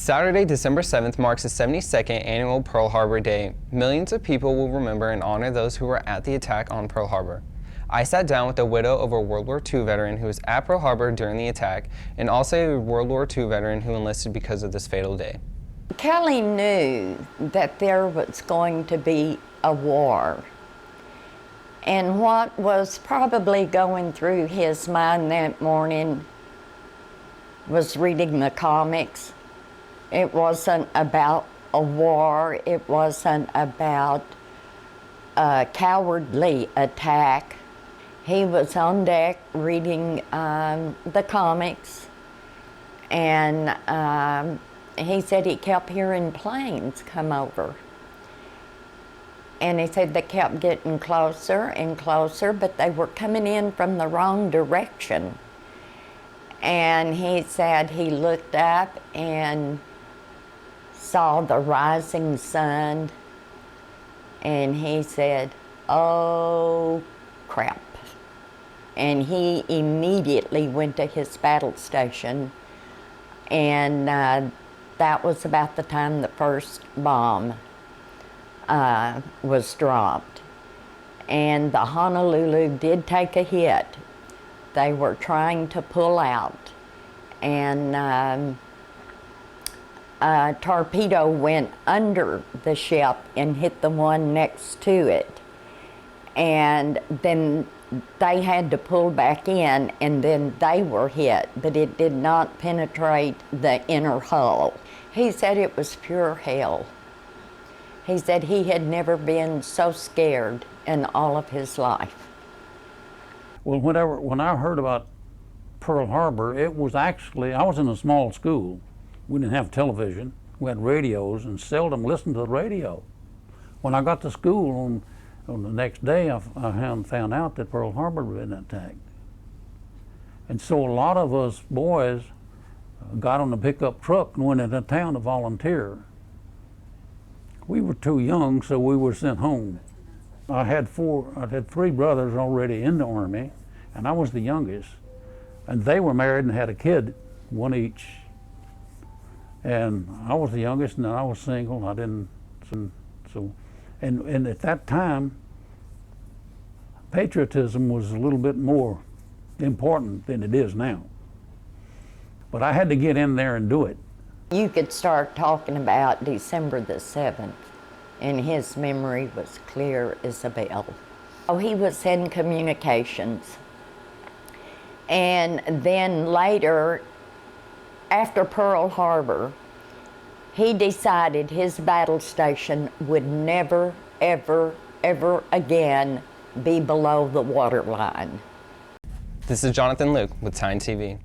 Saturday, December 7th marks the 72nd annual Pearl Harbor Day. Millions of people will remember and honor those who were at the attack on Pearl Harbor. I sat down with a widow of a World War II veteran who was at Pearl Harbor during the attack, and also a World War II veteran who enlisted because of this fatal day. Kelly knew that there was going to be a war. And what was probably going through his mind that morning was reading the comics. It wasn't about a war. It wasn't about a cowardly attack. He was on deck reading the comics, and he said he kept hearing planes come over. And he said they kept getting closer and closer, but they were coming in from the wrong direction. And he said he looked up and saw the rising sun, and he said, "Oh, crap." And he immediately went to his battle station, and that was about the time the first bomb was dropped. And the Honolulu did take a hit. They were trying to pull out, and a torpedo went under the ship and hit the one next to it. And then they had to pull back in, and then they were hit, but it did not penetrate the inner hull. He said it was pure hell. He said he had never been so scared in all of his life. Well, when I heard about Pearl Harbor, it was actually, I was in a small school. We didn't have television. We had radios and seldom listened to the radio. When I got to school on the next day, I found out that Pearl Harbor had been attacked. And so a lot of us boys got on the pickup truck and went into town to volunteer. We were too young, so we were sent home. I had three brothers already in the Army, and I was the youngest. And they were married and had a kid, one each. And I was the youngest, and I was single. And at that time, patriotism was a little bit more important than it is now. But I had to get in there and do it. You could start talking about December the 7th, and his memory was clear as a bell. Oh, he was in communications. And then later, after Pearl Harbor, he decided his battle station would never, ever, ever again be below the waterline. This is Jonathan Luke with Time TV.